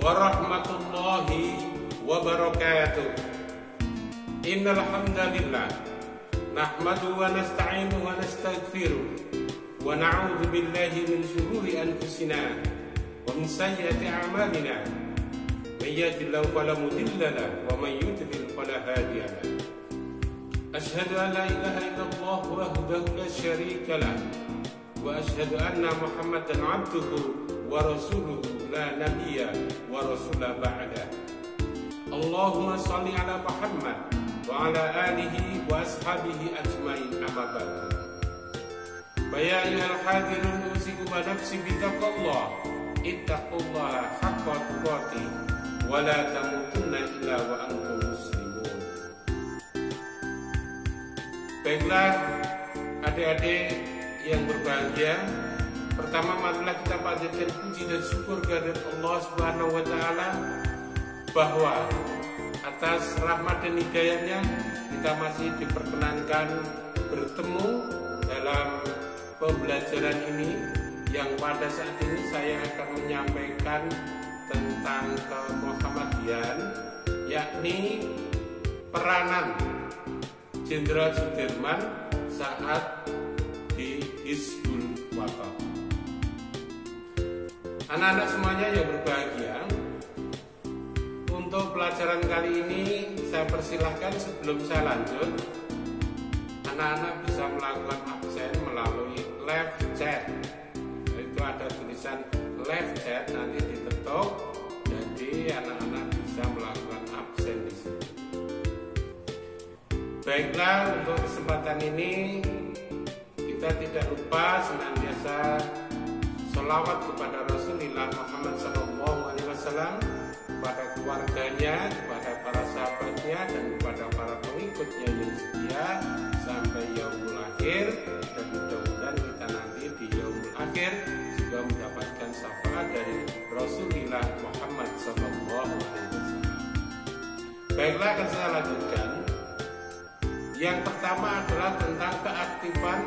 warahmatullahi wabarakatuh. Innal hamdalillah nahmaduhu wa nasta'inuhu wa nastaghfiruh wa na'udzu billahi min shururi anfusina wa min sayyiati a'malina. May yahdihillahu fala mudilla lahu wa may yudlil fala hadiya lahu. Asyhadu an la ilaha illallah wahdahu la syarika lahu wa asyhadu anna Muhammadan 'abduhu wa rasuluhu la nabiyya wa rasula ba'da. Allahumma shalli ala Muhammad wa ala alihi wa ashabihi ajmain, amma ba'du. Ya ayyuhal hadirun usikum wa nafsi bitaqwallah, ittaqullaha haqqa tuqatih wa la tamutunna illa wa antum muslimun. Baiklah adik-adik yang berbahagia, pertama marilah kita panjatkan puji dan syukur kehadirat Allah Subhanahu wa taala bahwa atas rahmat dan hidayahnya kita masih diperkenankan bertemu dalam pembelajaran ini, yang pada saat ini saya akan menyampaikan tentang kemuhammadian, yakni peranan Jenderal Sudirman saat di Hizbul Wathan. Anak-anak semuanya yang berbahagia, untuk pelajaran kali ini saya persilahkan sebelum saya lanjut, anak-anak bisa melakukan absen melalui live chat. Itu ada tulisan live chat, nanti diketuk, jadi anak-anak bisa melakukan absen di sini. Baiklah, untuk kesempatan ini kita tidak lupa senantiasa sholawat kepada Rasulullah Muhammad SAW, kepada keluarganya, kepada para sahabatnya, dan kepada para pengikutnya yang setia sampai yaumul akhir. Dan mudah-mudahan kita nanti di yaumul akhir juga mendapatkan syafaat dari Rasulullah Muhammad SAW. Baiklah, akan saya lanjutkan. Yang pertama adalah tentang keaktifan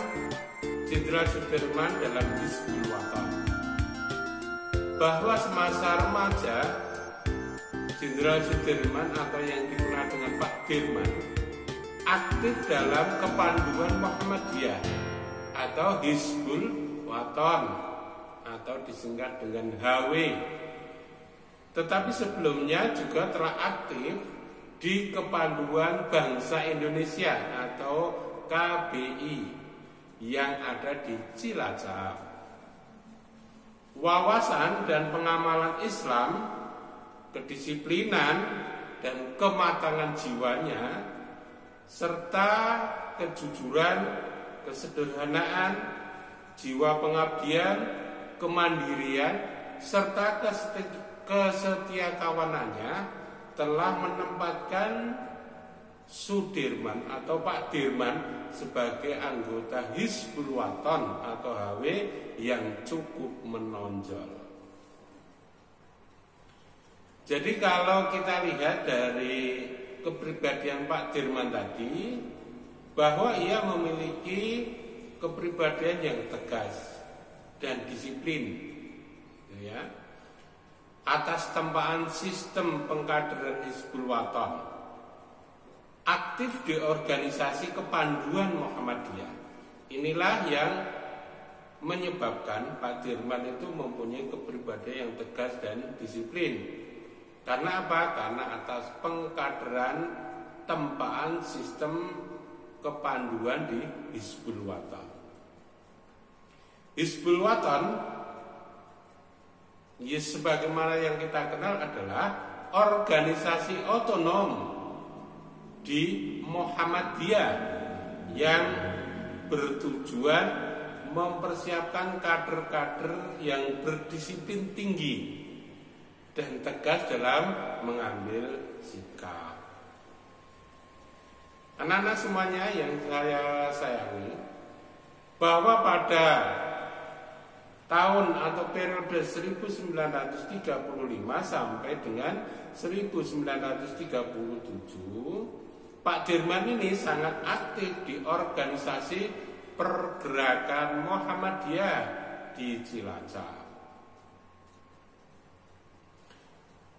Jenderal Sudirman dalam Hizbul Wathan. Bahwa semasa remaja, Jenderal Sudirman atau yang dikenal dengan Pak Dirman aktif dalam kepanduan Muhammadiyah atau Hizbul Wathan atau disingkat dengan HW. Tetapi sebelumnya juga telah aktif di Kepanduan Bangsa Indonesia atau KBI yang ada di Cilacap. Wawasan dan pengamalan Islam, kedisiplinan dan kematangan jiwanya, serta kejujuran, kesederhanaan, jiwa pengabdian, kemandirian, serta kesetiakawanannya telah menempatkan Sudirman atau Pak Dirman sebagai anggota Hizbul Wathan atau HW yang cukup menonjol. Jadi kalau kita lihat dari kepribadian Pak Dirman tadi, bahwa ia memiliki kepribadian yang tegas dan disiplin, ya, atas tempaan sistem pengkaderan Hizbul Wathan, aktif di organisasi kepanduan Muhammadiyah. Inilah yang menyebabkan Pak Dirman itu mempunyai kepribadian yang tegas dan disiplin. Karena apa? Karena atas pengkaderan tempaan sistem kepanduan di Hizbul Wathan. Hizbul Wathan, ya, sebagaimana yang kita kenal adalah organisasi otonom di Muhammadiyah yang bertujuan mempersiapkan kader-kader yang berdisiplin tinggi dan tegas dalam mengambil sikap. Anak-anak semuanya yang saya sayangi, bahwa pada tahun atau periode 1935 sampai dengan 1937, Pak Dirman ini sangat aktif di organisasi pergerakan Muhammadiyah di Cilacap.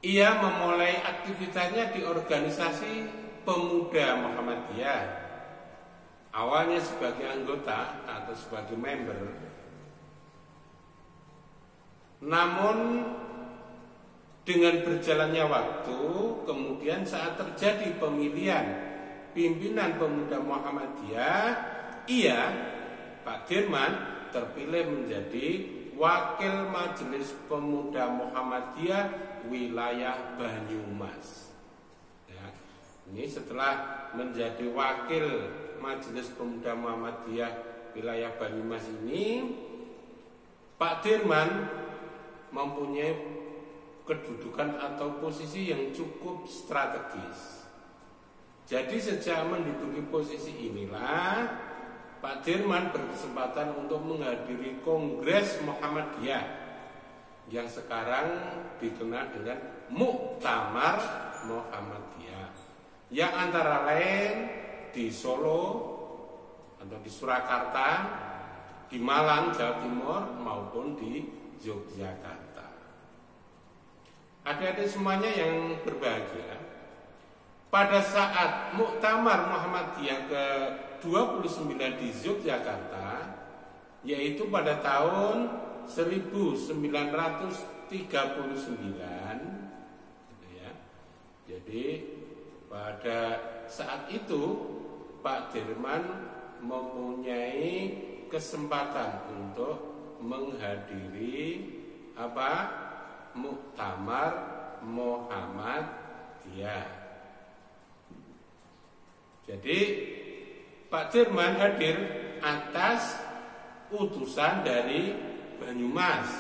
Ia memulai aktivitasnya di organisasi Pemuda Muhammadiyah. Awalnya sebagai anggota atau sebagai member. Namun dengan berjalannya waktu, kemudian saat terjadi pemilihan pimpinan Pemuda Muhammadiyah, ia, Pak Dirman, terpilih menjadi Wakil Majelis Pemuda Muhammadiyah wilayah Banyumas. Ya, ini setelah menjadi Wakil Majelis Pemuda Muhammadiyah wilayah Banyumas ini, Pak Dirman mempunyai kedudukan atau posisi yang cukup strategis. Jadi sejak menduduki posisi inilah Pak Dirman berkesempatan untuk menghadiri Kongres Muhammadiyah yang sekarang dikenal dengan Muktamar Muhammadiyah, yang antara lain di Solo atau di Surakarta, di Malang, Jawa Timur maupun di Yogyakarta. Adik-adik semuanya yang berbahagia, pada saat Muktamar Muhammadiyah ke-29 di Yogyakarta, yaitu pada tahun 1939, ya. Jadi pada saat itu Pak Dirman mempunyai kesempatan untuk menghadiri Muktamar Muhammadiyah. Jadi Pak Dirman hadir atas utusan dari Banyumas,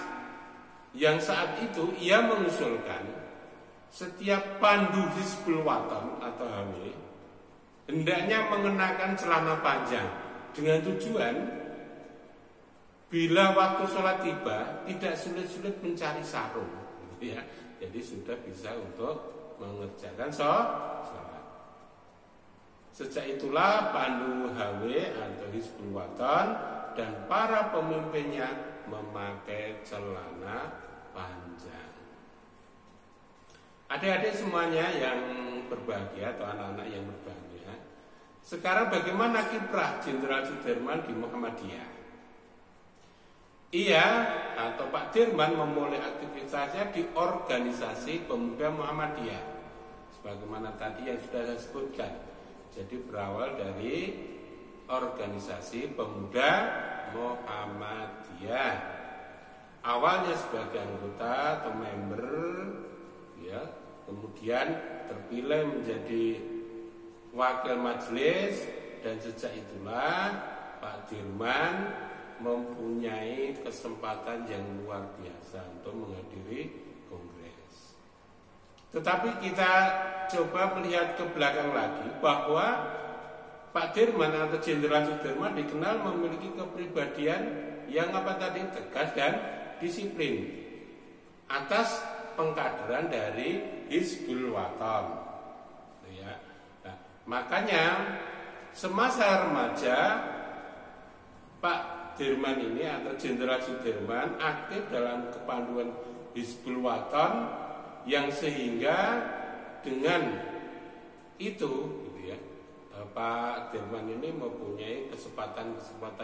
yang saat itu ia mengusulkan setiap pandu Hizbul Wathon atau HW hendaknya mengenakan celana panjang dengan tujuan bila waktu sholat tiba tidak sulit-sulit mencari sarung, ya. Jadi sudah bisa untuk mengerjakan sholat. Sejak itulah pandu HW atau Hizbul Wathon dan para pemimpinnya memakai celana panjang. Adik-adik semuanya yang berbahagia atau anak-anak yang berbahagia, sekarang bagaimana kiprah Jenderal Sudirman di Muhammadiyah? Ia atau Pak Dirman memulai aktivitasnya di organisasi Pemuda Muhammadiyah, sebagaimana tadi yang sudah saya sebutkan. Jadi berawal dari organisasi Pemuda Muhammadiyah. Awalnya sebagai anggota atau member, ya, kemudian terpilih menjadi wakil majelis, dan sejak itulah Pak Dirman mempunyai kesempatan yang luar biasa untuk menghadiri kongres. Tetapi kita coba melihat ke belakang lagi bahwa Pak Dirman atau Jenderal Sudirman dikenal memiliki kepribadian yang tegas dan disiplin atas pengkaderan dari Hizbul Wathon. Ya. Nah, makanya semasa remaja Pak Dirman ini atau Jenderal Sudirman aktif dalam kepanduan Hizbul Wathon, yang sehingga dengan itu gitu ya, Pak Dirman ini mempunyai kesempatan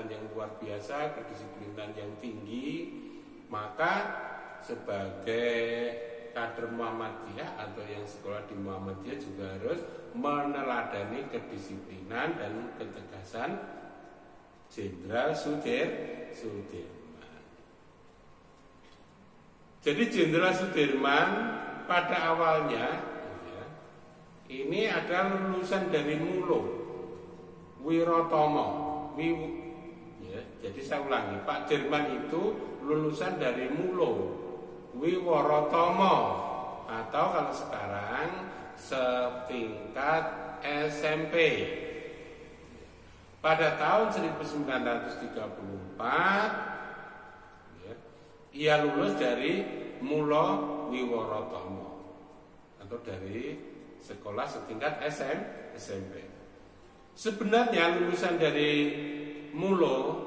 yang luar biasa, kedisiplinan yang tinggi. Maka sebagai kader Muhammadiyah atau yang sekolah di Muhammadiyah juga harus meneladani kedisiplinan dan ketegasan Jenderal Sudirman. Jadi Jenderal Sudirman pada awalnya ya, ini adalah lulusan dari Mulo Wirotomo. Ya, jadi saya ulangi, Pak Dirman itu lulusan dari Mulo Wirotomo, atau kalau sekarang setingkat SMP. Pada tahun 1934 ya, ia lulus dari Mulo Wirotomo atau dari sekolah setingkat SMP. Sebenarnya lulusan dari Mulo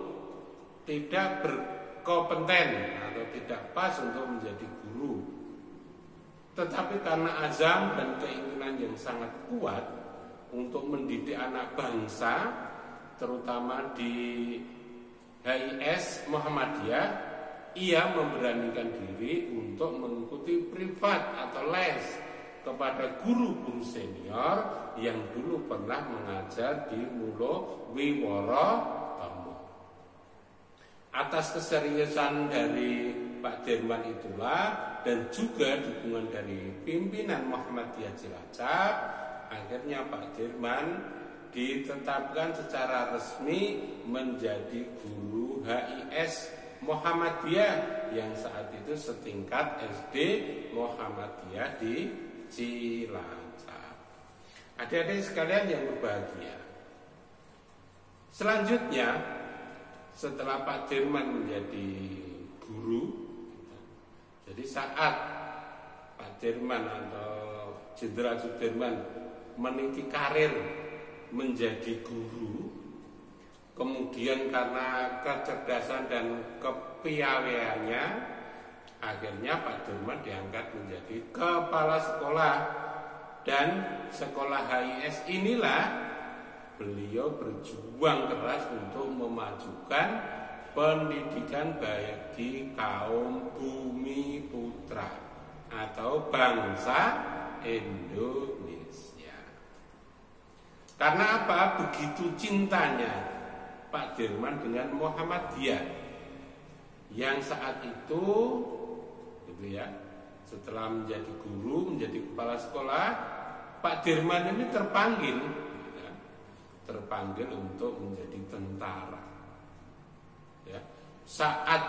tidak berkompeten atau tidak pas untuk menjadi guru. Tetapi karena azam dan keinginan yang sangat kuat untuk mendidik anak bangsa, terutama di HIS Muhammadiyah, ia memberanikan diri untuk mengikuti privat atau les kepada guru-guru senior yang dulu pernah mengajar di Mulo Wiworo Tomo. Atas keseriusan dari Pak Dirman itulah dan juga dukungan dari pimpinan Muhammadiyah Cilacap, akhirnya Pak Dirman ditetapkan secara resmi menjadi guru HIS Muhammadiyah yang saat itu setingkat SD Muhammadiyah di Cilacap. Adik-adik sekalian yang berbahagia, selanjutnya setelah Pak Dirman menjadi guru, jadi saat Pak Dirman atau Jenderal Sudirman meniti karir menjadi guru, kemudian karena kecerdasan dan kepiawaiannya, akhirnya Pak Dirman diangkat menjadi kepala sekolah. Dan sekolah HIS inilah beliau berjuang keras untuk memajukan pendidikan bagi kaum bumi putra atau bangsa Indonesia. Karena apa? Begitu cintanya Pak Dirman dengan Muhammadiyah, yang saat itu gitu ya, setelah menjadi guru, menjadi kepala sekolah, Pak Dirman ini terpanggil untuk menjadi tentara. Ya. Saat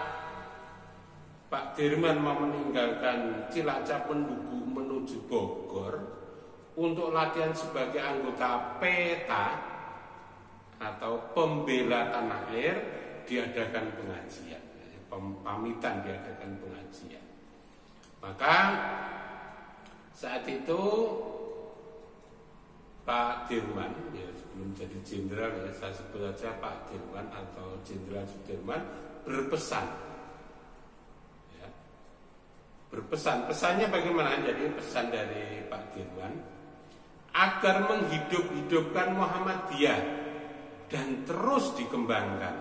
Pak Dirman mau meninggalkan Cilacap menuju Bogor untuk latihan sebagai anggota PETA atau pembela tanah air, diadakan pengajian, pamitan diadakan pengajian. Maka saat itu Pak Dirman, ya sebelum jadi jenderal ya saya sebut saja Pak Dirman atau Jenderal Sudirman, berpesan. Ya. Pesannya bagaimana? Jadi pesan dari Pak Dirman agar menghidup-hidupkan Muhammadiyah dan terus dikembangkan.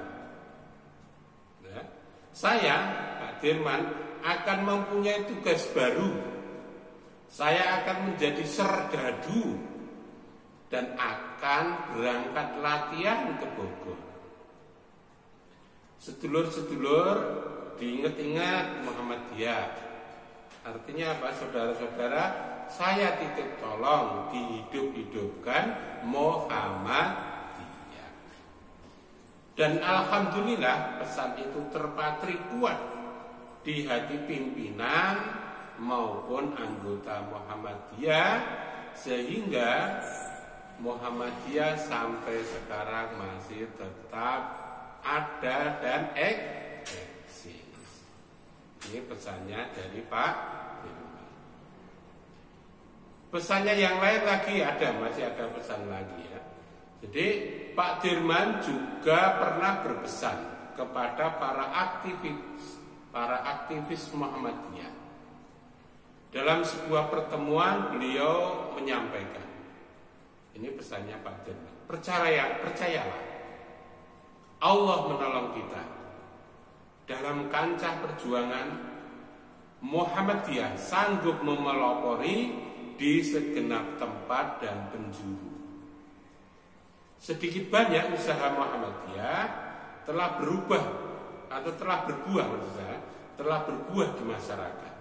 Ya. Saya Pak Dirman akan mempunyai tugas baru. Saya akan menjadi serdadu dan akan berangkat latihan ke Bogor. Sedulur-sedulur, diingat-ingat Muhammadiyah. Artinya apa, saudara-saudara? Saya titip tolong dihidup-hidupkan Muhammadiyah. Dan alhamdulillah pesan itu terpatri kuat di hati pimpinan maupun anggota Muhammadiyah, sehingga Muhammadiyah sampai sekarang masih tetap ada dan eksis. Ini pesannya dari Pak Dirman. Pesannya yang lain lagi masih ada pesan lagi ya. Jadi Pak Dirman juga pernah berpesan kepada para aktivis Muhammadiyah. Dalam sebuah pertemuan beliau menyampaikan, ini pesannya Pak Dirman, percayalah, Allah menolong kita dalam kancah perjuangan. Muhammadiyah sanggup memelopori di segenap tempat dan penjuru. Sedikit banyak usaha Muhammadiyah telah berubah atau telah berbuah di masyarakat.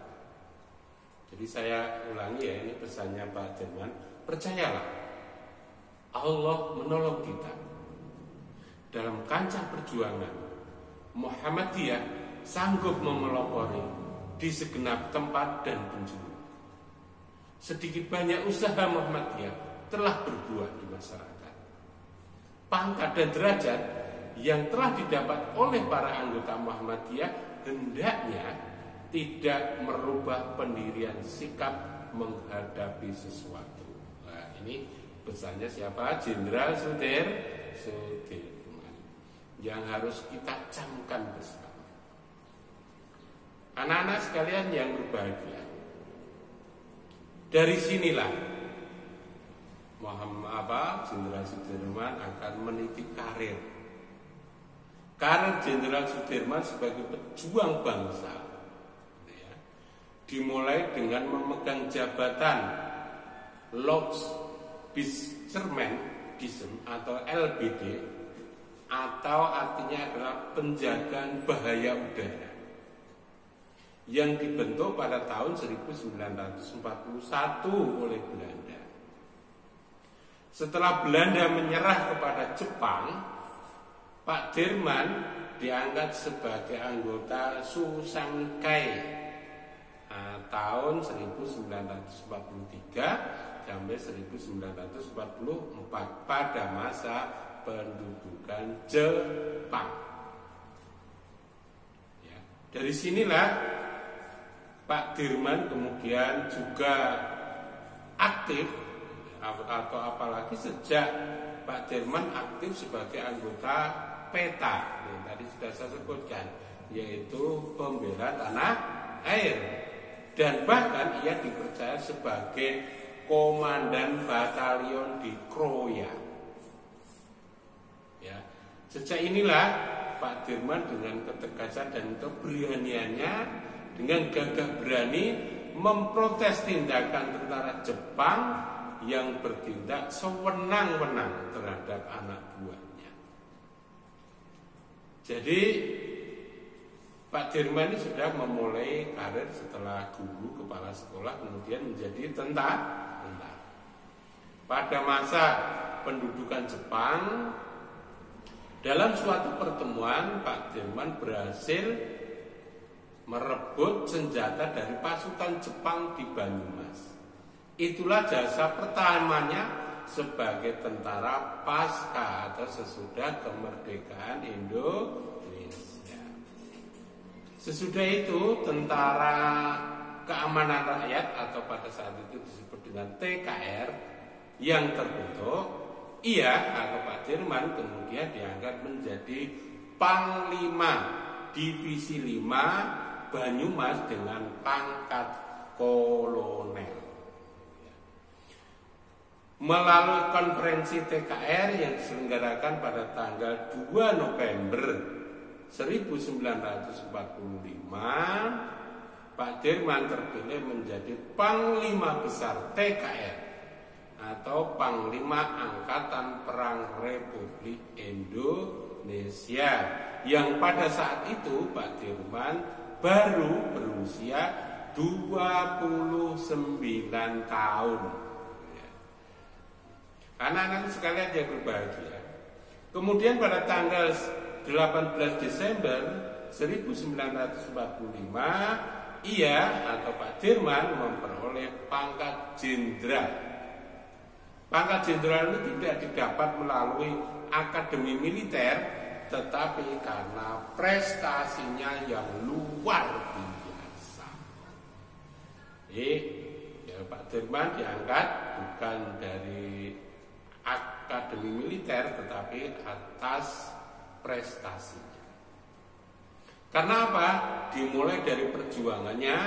Jadi saya ulangi ya, ini pesannya Pak Dirman, percayalah, Allah menolong kita dalam kancah perjuangan. Muhammadiyah sanggup memelopori di segenap tempat dan penjuru. Sedikit banyak usaha Muhammadiyah telah berbuah di masyarakat. Pangkat dan derajat yang telah didapat oleh para anggota Muhammadiyah hendaknya tidak merubah pendirian sikap menghadapi sesuatu. Nah, ini pesannya siapa? Jenderal Sudirman yang harus kita camkan bersama. Anak-anak sekalian yang berbahagia, Dari sinilah Jenderal Sudirman akan meniti karir Jenderal Sudirman sebagai pejuang bangsa, ya, dimulai dengan memegang jabatan Lotbischermann atau LBD, atau artinya adalah penjagaan bahaya udara, yang dibentuk pada tahun 1941 oleh Belanda. Setelah Belanda menyerah kepada Jepang, Pak Dirman diangkat sebagai anggota Susankai tahun 1943 sampai 1944 pada masa pendudukan Jepang. Ya, dari sinilah Pak Dirman kemudian juga aktif, atau apalagi sejak Pak Dirman aktif sebagai anggota PETA yang tadi sudah saya sebutkan, yaitu pembela tanah air, dan bahkan ia dipercaya sebagai komandan batalion di Kroya. Ya, sejak inilah Pak Dirman dengan ketegasan dan keberaniannya, dengan gagah berani memprotes tindakan tentara Jepang yang bertindak sewenang-wenang terhadap anak buahnya. Jadi Pak Dirman ini sudah memulai karir setelah guru kepala sekolah, kemudian menjadi tentara. Pada masa pendudukan Jepang, dalam suatu pertemuan Pak Dirman berhasil merebut senjata dari pasukan Jepang di Banyumas. Itulah jasa pertamanya sebagai tentara pasca atau sesudah kemerdekaan Indonesia. Sesudah itu Tentara Keamanan Rakyat atau pada saat itu disebut dengan TKR yang terbentuk, ia atau Pak Dirman kemudian diangkat menjadi Panglima Divisi 5 Banyumas dengan pangkat kolonel. Melalui konferensi TKR yang diselenggarakan pada tanggal 2 November 1945, Pak Dirman terpilih menjadi Panglima Besar TKR atau Panglima Angkatan Perang Republik Indonesia, yang pada saat itu Pak Dirman baru berusia 29 tahun. Anak-anak sekalian yang berbahagia. Kemudian pada tanggal 18 Desember 1945, ia atau Pak Dirman memperoleh pangkat jenderal. Pangkat jenderal itu tidak didapat melalui akademi militer, tetapi karena prestasinya yang luar biasa. Pak Dirman diangkat bukan dari akademi militer, tetapi atas prestasinya. Karena apa? Dimulai dari perjuangannya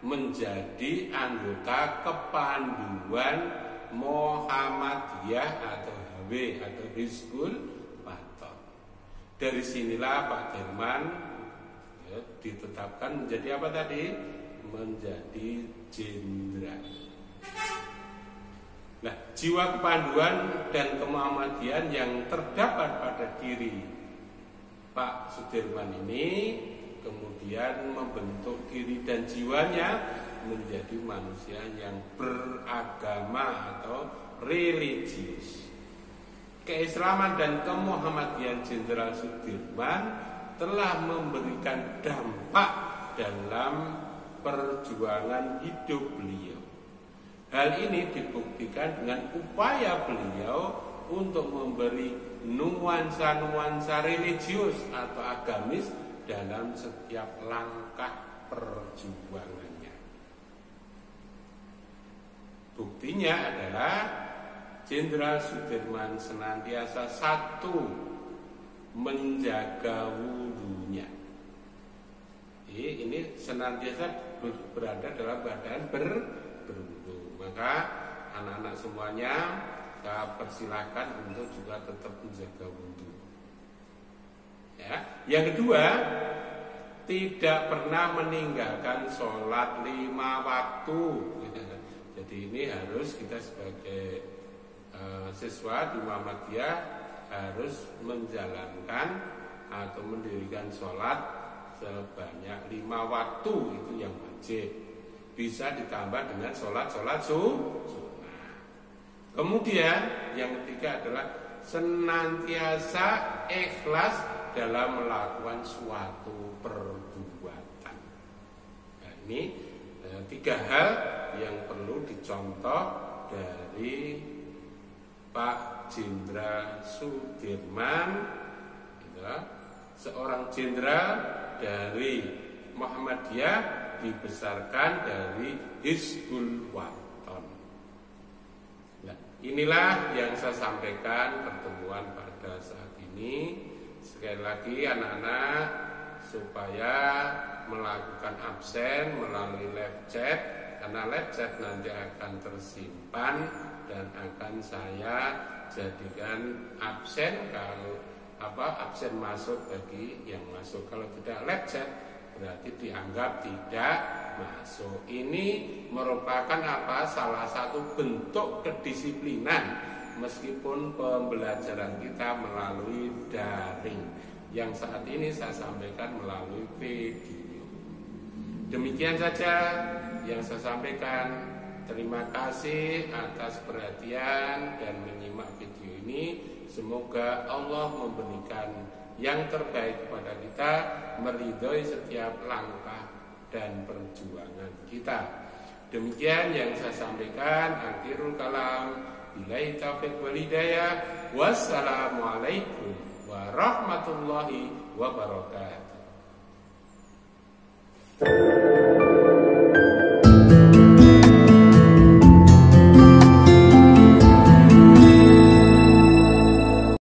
menjadi anggota kepanduan Muhammadiyah atau HW atau Hizbul Wathan. Dari sinilah Pak Dirman ditetapkan menjadi apa tadi? Menjadi jenderal. Nah, jiwa kepanduan dan kemuhammadian yang terdapat pada diri Pak Sudirman ini kemudian membentuk diri dan jiwanya menjadi manusia yang beragama atau religius. Keislaman dan kemuhammadian Jenderal Sudirman telah memberikan dampak dalam perjuangan hidup beliau. Hal ini dibuktikan dengan upaya beliau untuk memberi nuansa-nuansa religius atau agamis dalam setiap langkah perjuangannya. Buktinya adalah Jenderal Sudirman senantiasa satu, menjaga wudunya. Ini senantiasa berada dalam keadaan berwudu. Maka anak-anak semuanya saya persilahkan untuk juga tetap menjaga wudu. Ya. Yang kedua, tidak pernah meninggalkan sholat 5 waktu. Jadi ini harus kita sebagai siswa di Muhammadiyah harus menjalankan atau mendirikan sholat sebanyak 5 waktu, itu yang wajib. Bisa ditambah dengan sholat-sholat sunnah. Kemudian yang ketiga adalah senantiasa ikhlas dalam melakukan suatu perbuatan. Nah, ini 3 hal yang perlu dicontoh dari Pak Jenderal Sudirman, seorang jenderal dari Muhammadiyah, dibesarkan dari Hizbul Waton. Nah, inilah yang saya sampaikan pertemuan pada saat ini. Sekali lagi anak-anak, supaya melakukan absen melalui live chat, karena live chat nanti akan tersimpan dan akan saya jadikan absen kalau absen masuk bagi yang masuk. Kalau tidak live chat berarti dianggap tidak masuk. Ini merupakan salah satu bentuk kedisiplinan meskipun pembelajaran kita melalui daring, yang saat ini saya sampaikan melalui video. Demikian saja yang saya sampaikan. Terima kasih atas perhatian dan menyimak video ini. Semoga Allah memberikan yang terbaik kepada kita, meridhoi setiap langkah dan perjuangan kita. Demikian yang saya sampaikan. Akhirul kalam. Billahi taufiq wal hidayah. Wassalamualaikum warahmatullahi wabarakatuh.